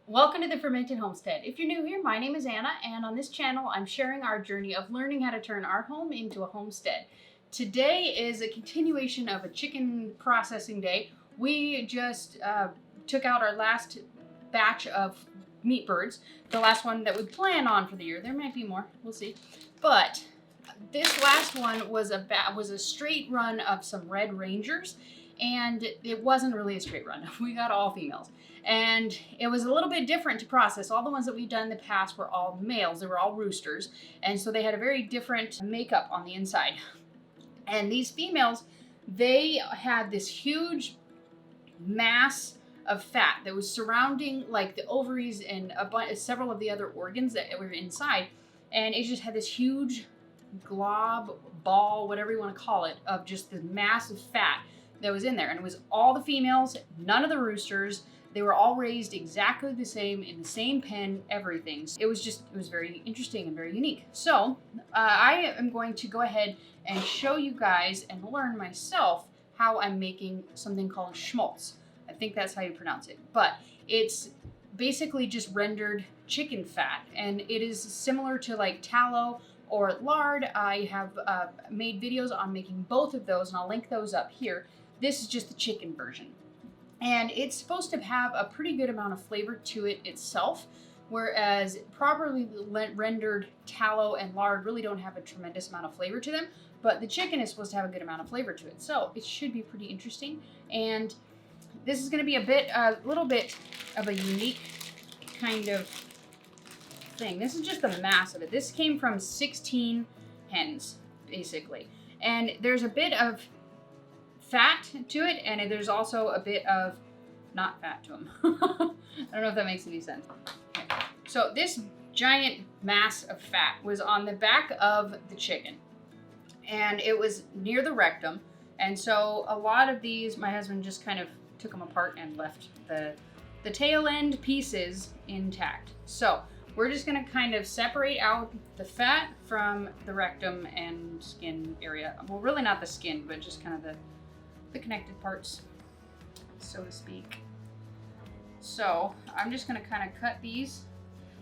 Welcome to the Fermented Homestead. If you're new here, my name is Anna, and on this channel, I'm sharing our journey of learning how to turn our home into a homestead. Today is a continuation of a chicken processing day. We just took out our last batch of meat birds, the last one that we plan on for the year. There might be more, we'll see. But this last one was a straight run of some Red Rangers, and it wasn't really a straight run. We got all females. And it was a little bit different to process. All the ones that we've done in the past were all males. They were all roosters. And so they had a very different makeup on the inside. And these females, they had this huge mass of fat that was surrounding like the ovaries and several of the other organs that were inside. And it just had this huge glob, ball, whatever you want to call it, of just the massive fat that was in there. And it was all the females, none of the roosters. They were all raised exactly the same, in the same pen, everything. It was very interesting and very unique. So I am going to go ahead and show you guys and learn myself how I'm making something called Schmaltz. I think that's how you pronounce it. But it's basically just rendered chicken fat. And it is similar to like tallow or lard. I have made videos on making both of those, and I'll link those up here. This is just the chicken version. And it's supposed to have a pretty good amount of flavor to it itself, whereas properly rendered tallow and lard really don't have a tremendous amount of flavor to them, but the chicken is supposed to have a good amount of flavor to it. So it should be pretty interesting. And this is going to be a little bit of a unique kind of thing. This is just the mass of it. This came from 16 hens, basically. And there's a bit of fat to it, and there's also a bit of not fat to them. I don't know if that makes any sense. Okay. So this giant mass of fat was on the back of the chicken, and it was near the rectum. And so a lot of these, my husband just kind of took them apart and left the tail end pieces intact. So we're just going to kind of separate out the fat from the rectum and skin area. Well, really not the skin, but just kind of the connected parts, so to speak. So I'm just going to kind of cut these.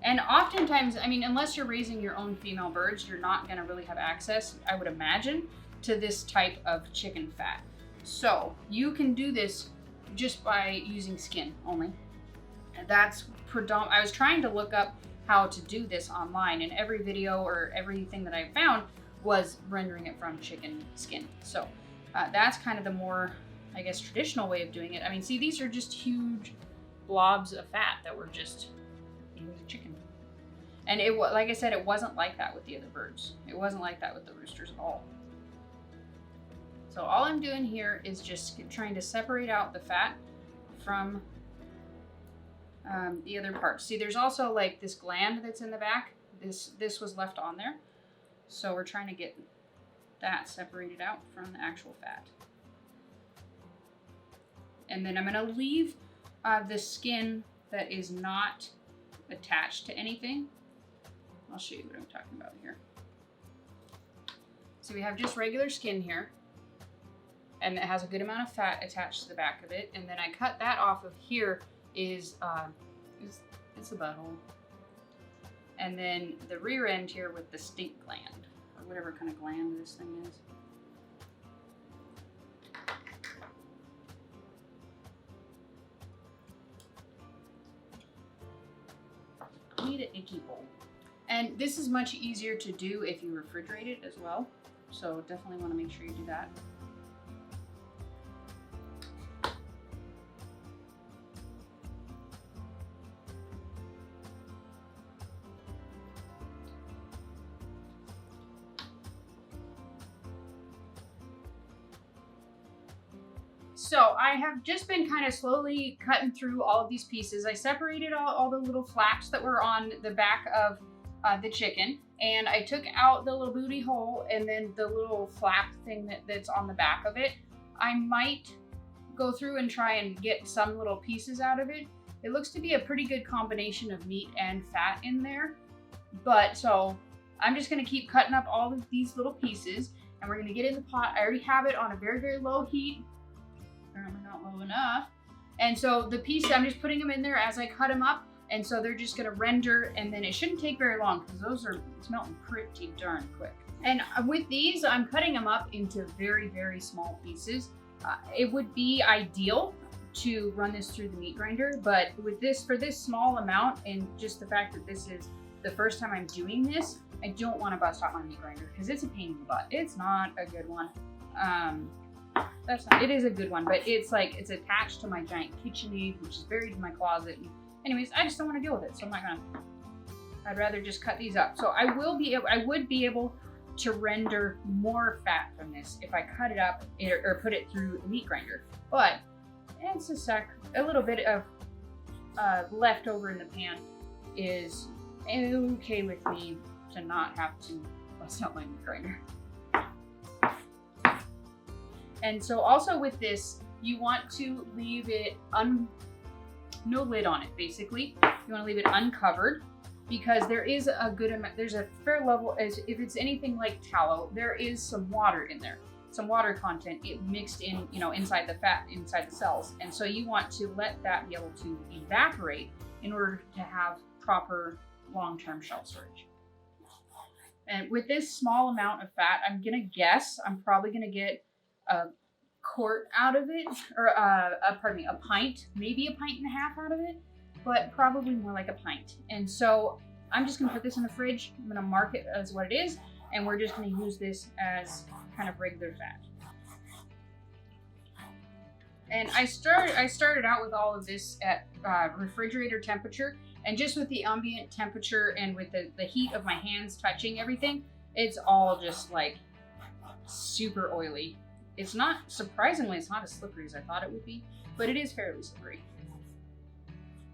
And oftentimes, I mean, unless you're raising your own female birds, you're not going to really have access, I would imagine, to this type of chicken fat. So you can do this just by using skin only. And that's I was trying to look up how to do this online, and every video or everything that I found was rendering it from chicken skin. So that's kind of the more, I guess, traditional way of doing it. I mean, see, these are just huge blobs of fat that were just in the chicken. And it, like I said, it wasn't like that with the other birds. It wasn't like that with the roosters at all. So all I'm doing here is just trying to separate out the fat from the other parts. See, there's also like this gland that's in the back. This was left on there. So we're trying to get that separated out from the actual fat. And then I'm going to leave the skin that is not attached to anything. I'll show you what I'm talking about here. So we have just regular skin here, and it has a good amount of fat attached to the back of it. And then I cut that off of here it's the butthole. And then the rear end here with the stink gland, or whatever kind of gland this thing is. Need an icky bowl. And this is much easier to do if you refrigerate it as well. So definitely want to make sure you do that. So I have just been kind of slowly cutting through all of these pieces. I separated all the little flaps that were on the back of the chicken, and I took out the little booty hole and then the little flap thing that's on the back of it. I might go through and try and get some little pieces out of it. It looks to be a pretty good combination of meat and fat in there. But so I'm just gonna keep cutting up all of these little pieces, and we're gonna get in the pot. I already have it on a very, very low heat. Apparently not low enough. And so the pieces, I'm just putting them in there as I cut them up. And so they're just gonna render, and then it shouldn't take very long because those are melting pretty darn quick. And with these, I'm cutting them up into very, very small pieces. It would be ideal to run this through the meat grinder, but with this, for this small amount, and just the fact that this is the first time I'm doing this, I don't want to bust out my meat grinder because it's a pain in the butt. It's not a good one. It is a good one, but it's like, it's attached to my giant KitchenAid, which is buried in my closet. And anyways, I just don't want to deal with it, so I'm not gonna. I'd rather just cut these up. So I would be able to render more fat from this if I cut it up or put it through the meat grinder. But it's a little bit of leftover in the pan is okay with me to not have to bust out my meat grinder. And so also with this, you want to leave it no lid on it, basically. You want to leave it uncovered because there is a good amount, there's a fair level, as if it's anything like tallow, there is some water in there, some water content mixed in, inside the fat, inside the cells. And so you want to let that be able to evaporate in order to have proper long-term shelf storage. And with this small amount of fat, I'm gonna guess I'm probably gonna get a quart out of it, or a pint, maybe a pint and a half out of it, but probably more like a pint. And so I'm just gonna put this in the fridge. I'm gonna mark it as what it is, and we're just gonna use this as kind of regular fat. And I started out with all of this at refrigerator temperature, and just with the ambient temperature and with the heat of my hands touching everything, it's all just like super oily. It's not, surprisingly, it's not as slippery as I thought it would be, but it is fairly slippery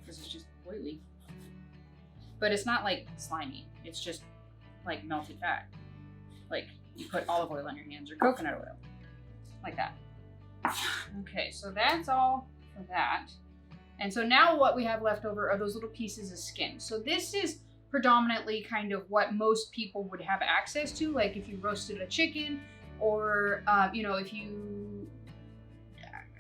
because it's just oily. But it's not like slimy. It's just like melted fat. Like you put olive oil on your hands or coconut oil, like that. Okay, so that's all for that. And so now what we have left over are those little pieces of skin. So this is predominantly kind of what most people would have access to, like if you roasted a chicken, or if you,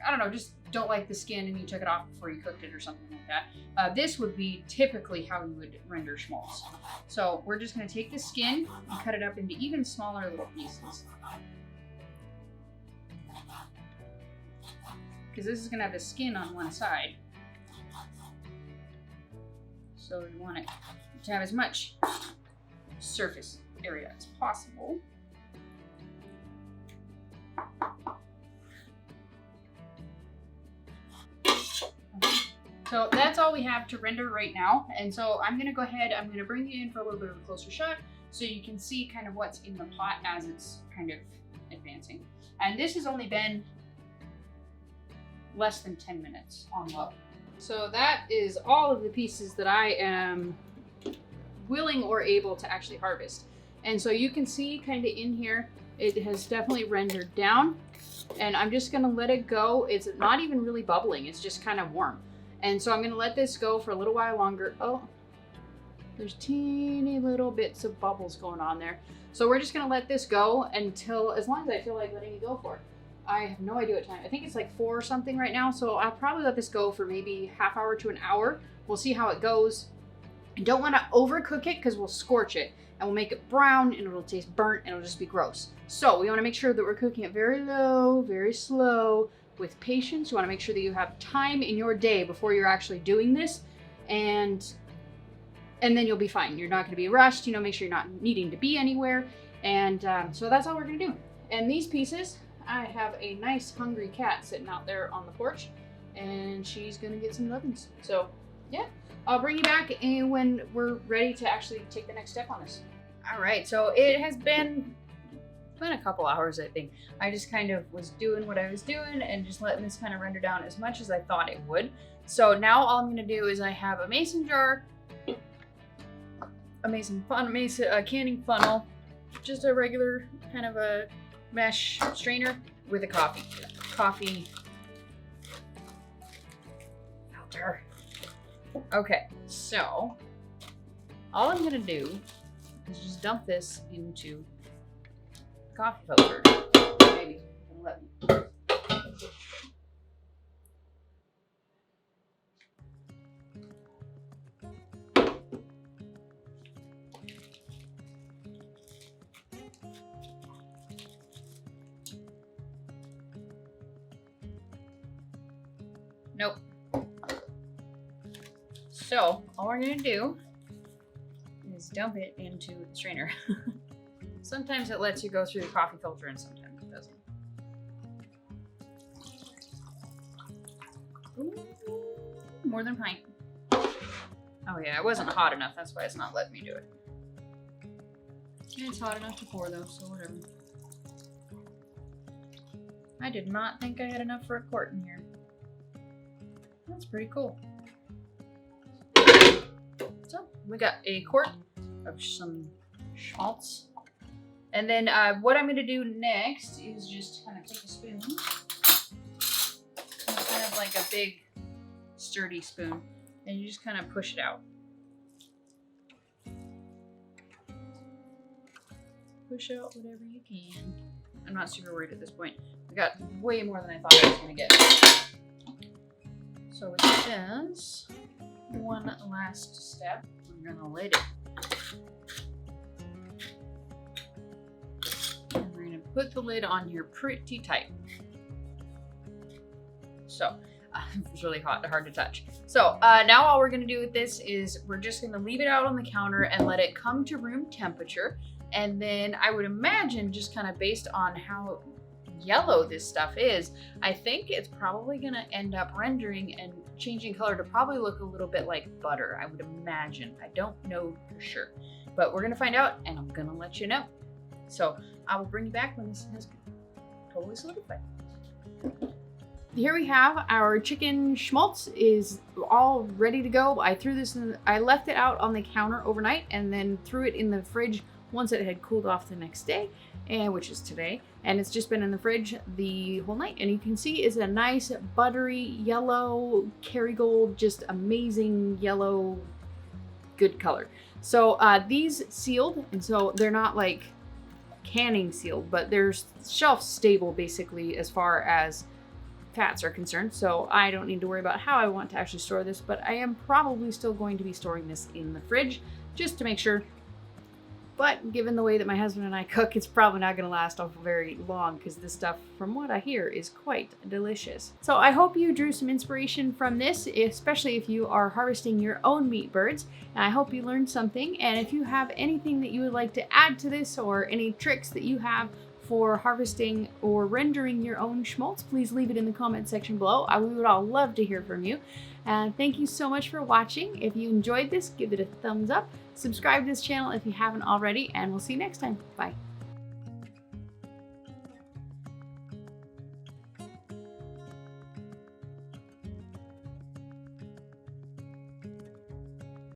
I don't know, just don't like the skin and you took it off before you cooked it or something like that. This would be typically how you would render schmaltz. So we're just gonna take the skin and cut it up into even smaller little pieces. Because this is gonna have the skin on one side. So we want it to have as much surface area as possible. So that's all we have to render right now. And so I'm gonna go ahead, I'm gonna bring you in for a little bit of a closer shot so you can see kind of what's in the pot as it's kind of advancing. And this has only been less than 10 minutes on low. So that is all of the pieces that I am willing or able to actually harvest. And so you can see kind of in here, it has definitely rendered down, and I'm just gonna let it go. It's not even really bubbling, it's just kind of warm. And so I'm gonna let this go for a little while longer. Oh, there's teeny little bits of bubbles going on there. So we're just gonna let this go until, as long as I feel like letting it go for. I have no idea what time. I think it's like 4 or something right now. So I'll probably let this go for maybe half hour to an hour. We'll see how it goes. I don't want to overcook it because we'll scorch it and we'll make it brown and it'll taste burnt and it'll just be gross. So we want to make sure that we're cooking it very low, very slow, with patience. You want to make sure that you have time in your day before you're actually doing this, and then you'll be fine. You're not going to be rushed. Make sure you're not needing to be anywhere. And so that's all we're going to do. And these pieces, I have a nice hungry cat sitting out there on the porch, and she's gonna get some nuggets. So yeah, I'll bring you back when we're ready to actually take the next step on this. All right, so it has been a couple hours, I think. I just kind of was doing what I was doing and just letting this kind of render down as much as I thought it would. So now all I'm gonna do is I have a mason jar, a canning funnel, just a regular kind of a mesh strainer with a coffee filter. Okay, so all I'm gonna do is just dump this into the coffee filter. Maybe let me. So all we're gonna do is dump it into the strainer. Sometimes it lets you go through the coffee filter and sometimes it doesn't. Ooh, more than a pint. Oh yeah, it wasn't hot enough. That's why it's not letting me do it. It's hot enough to pour though, so whatever. I did not think I had enough for a quart in here. That's pretty cool. So we got a quart of some Schmaltz. And then what I'm gonna do next is just kind of take a spoon. Kind of like a big sturdy spoon. And you just kind of push it out. Push out whatever you can. I'm not super worried at this point. I got way more than I thought I was gonna get. So with this, one last step, I'm gonna lid it. And we're gonna put the lid on here pretty tight. So, it's really hot, hard to touch. So now all we're gonna do with this is we're just gonna leave it out on the counter and let it come to room temperature. And then I would imagine, just kind of based on how yellow this stuff is, I think it's probably gonna end up rendering and changing color to probably look a little bit like butter, I would imagine. I don't know for sure, but we're gonna find out and I'm gonna let you know. So I will bring you back when this has totally solidified. Here we have our chicken schmaltz is all ready to go. I threw this in, I left it out on the counter overnight and then threw it in the fridge once it had cooled off the next day, and which is today. And it's just been in the fridge the whole night. And you can see it's a nice buttery yellow Kerrygold, just amazing yellow, good color. So these sealed, and so they're not like canning sealed, but they're shelf stable basically as far as fats are concerned. So I don't need to worry about how I want to actually store this, but I am probably still going to be storing this in the fridge just to make sure. But given the way that my husband and I cook, it's probably not going to last off very long because this stuff, from what I hear, is quite delicious. So I hope you drew some inspiration from this, especially if you are harvesting your own meat birds. And I hope you learned something. And if you have anything that you would like to add to this or any tricks that you have for harvesting or rendering your own schmaltz, please leave it in the comment section below. We would all love to hear from you. And thank you so much for watching. If you enjoyed this, give it a thumbs up. Subscribe to this channel if you haven't already, and we'll see you next time. Bye.